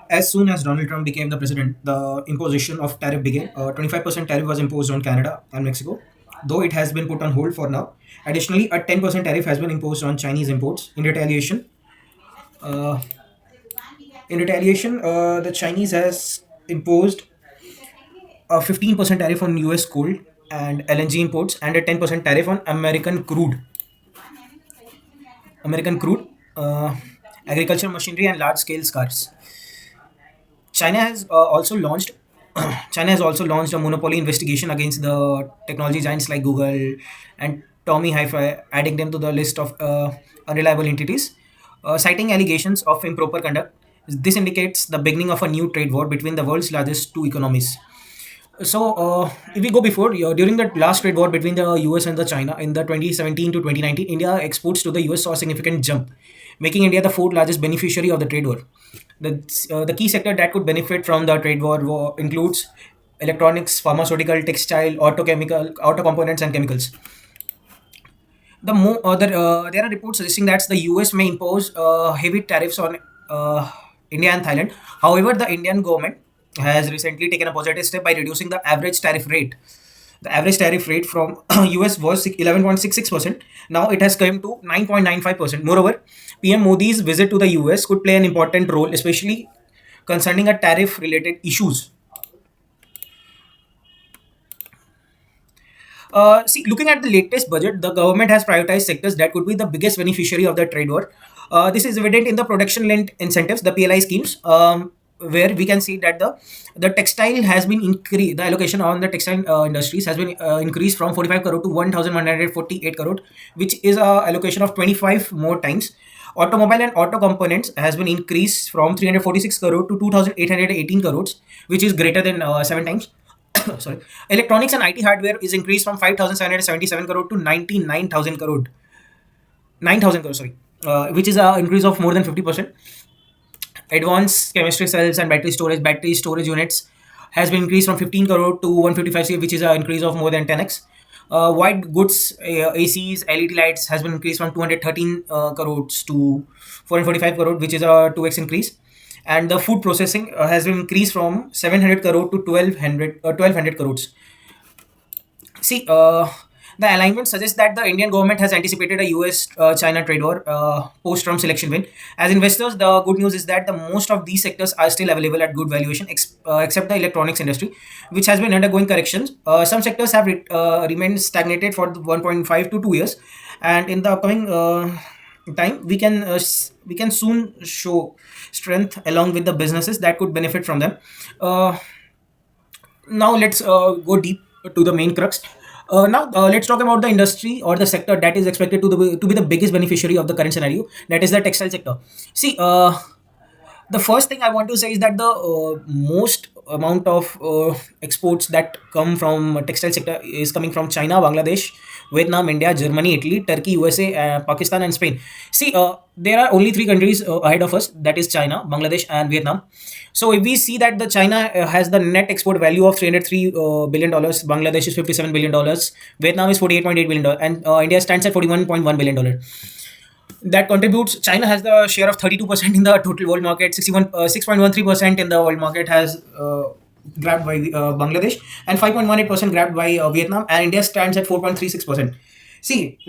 As soon as Donald Trump became the president, the imposition of tariff began. 25% tariff was imposed on Canada and Mexico, though it has been put on hold for now. Additionally, a 10% tariff has been imposed on Chinese imports. Uh, the Chinese has imposed a 15% tariff on US coal and LNG imports and a 10% tariff on American crude, uh, agricultural machinery and large-scale cars. China has also launched China has also launched a monopoly investigation against the technology giants like Google and Tommy Hi-Fi, adding them to the list of unreliable entities, citing allegations of improper conduct. This indicates the beginning of a new trade war between the world's largest two economies. So, if we go before, during the last trade war between the US and the China in the 2017 to 2019, India exports to the US saw a significant jump, making India the fourth largest beneficiary of the trade war. The key sector that could benefit from the trade war includes electronics, pharmaceutical, textile, auto components, and chemicals. There are reports suggesting that the US may impose heavy tariffs on India and Thailand. However, the Indian government has recently taken a positive step by reducing the average tariff rate. The average tariff rate from US was 11.66%. Now it has come to 9.95%. Moreover, PM Modi's visit to the US could play an important role, especially concerning a tariff related issues. Looking at the latest budget, the government has prioritized sectors that could be the biggest beneficiary of the trade war. This is evident in the production-linked incentives, the PLI schemes, where we can see that the textile has been increased. The allocation on the textile industries has been increased from 45 crore to 1,148 crore, which is a allocation of 25 more times. Automobile and auto components has been increased from 346 crore to 2,818 crores, which is greater than 7 times. Sorry. Electronics and IT hardware is increased from 5,777 crore to 99,000 crore. 9,000 crore, sorry. Which is an increase of more than 50%. Advanced chemistry cells and battery storage units has been increased from 15 crore to 155 crore, which is an increase of more than 10x. White goods, ACs, LED lights has been increased from 213 crores to 445 crore, which is a 2x increase. And the food processing has been increased from 700 crore to 1200 crores. See, the alignment suggests that the Indian government has anticipated a US China trade war post Trump's election win. As investors, the good news is that the most of these sectors are still available at good valuation, except the electronics industry, which has been undergoing corrections. Some sectors have remained stagnated for the 1.5 to 2 years, and in the upcoming time, we can soon show strength along with the businesses that could benefit from them. Uh, Now let's go deep to the main crux. Now let's talk about the industry or the sector that is expected to be the biggest beneficiary of the current scenario. That is the textile sector. See, the first thing I want to say is that the most amount of exports that come from textile sector is coming from China, Bangladesh, Vietnam, India, Germany, Italy, Turkey, USA, Pakistan, and Spain. See, there are only three countries ahead of us. That is China, Bangladesh, and Vietnam. So if we see that the China has the net export value of 303 billion dollars, Bangladesh is 57 billion dollars, Vietnam is 48.8 billion dollars, and India stands at 41.1 billion dollars. That contributes. China has the share of 32% in the total world market. 6.13% in the world market has grabbed by Bangladesh, and 5.18% grabbed by Vietnam, and India stands at 4.36%. See,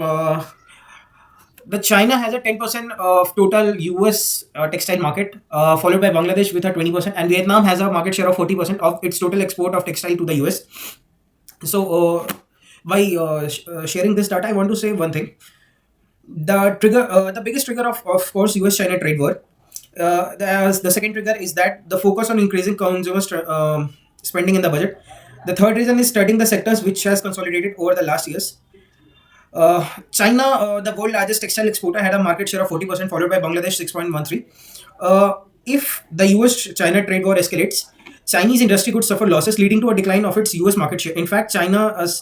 the China has a 10% of total US textile market, followed by Bangladesh with a 20%, and Vietnam has a market share of 40% of its total export of textile to the US. So, by sharing this data, I want to say one thing. The biggest trigger of course, US China trade war. The second trigger is that the focus on increasing consumer spending in the budget. The third reason is studying the sectors which has consolidated over the last years. China, the world largest textile exporter, had a market share of 40%, followed by Bangladesh 6.13. If the US China trade war escalates, Chinese industry could suffer losses, leading to a decline of its US market share. In fact, Chinese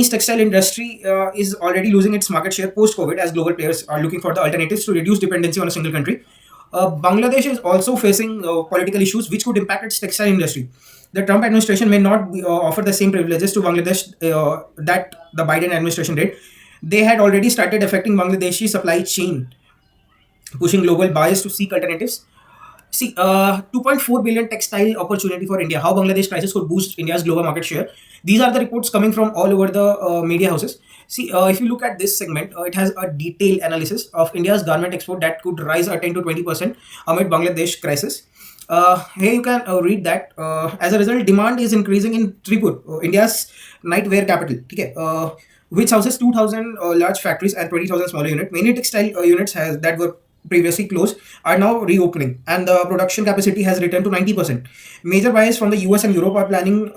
textile industry is already losing its market share post COVID as global players are looking for the alternatives to reduce dependency on a single country. Bangladesh is also facing political issues which could impact its textile industry. The Trump administration may not offer the same privileges to Bangladesh that the Biden administration did. They had already started affecting Bangladeshi supply chain. pushing global buyers to seek alternatives. See, 2.4 billion textile opportunity for India. How Bangladesh crisis could boost India's global market share. These are the reports coming from all over the media houses. See, if you look at this segment, it has a detailed analysis of India's garment export that could rise at 10 to 20% amid Bangladesh crisis. Here you can read that as a result, demand is increasing in Tripur, India's nightwear capital. Okay, which houses 2,000 large factories and 20,000 smaller units. Many textile units has that were previously closed are now reopening, and the production capacity has returned to 90%. Major buyers from the US and Europe are planning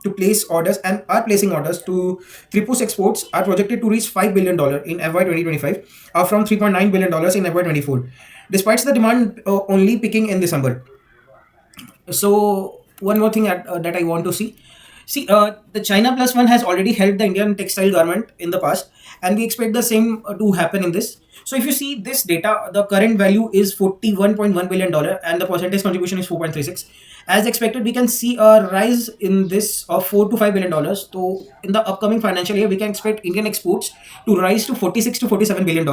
to place orders and are placing orders to Tripur's exports are projected to reach $5 billion in FY 2025, up from $3.9 billion in FY 24. Despite the demand only peaking in December. So one more thing that I want to see. See, the China Plus One has already helped the Indian textile garment in the past, and we expect the same to happen in this. So if you see this data, the current value is $41.1 billion, and the percentage contribution is 4.36. As expected, we can see a rise in this of $4 to $5 billion. So in the upcoming financial year, we can expect Indian exports to rise to 46 to $47 billion.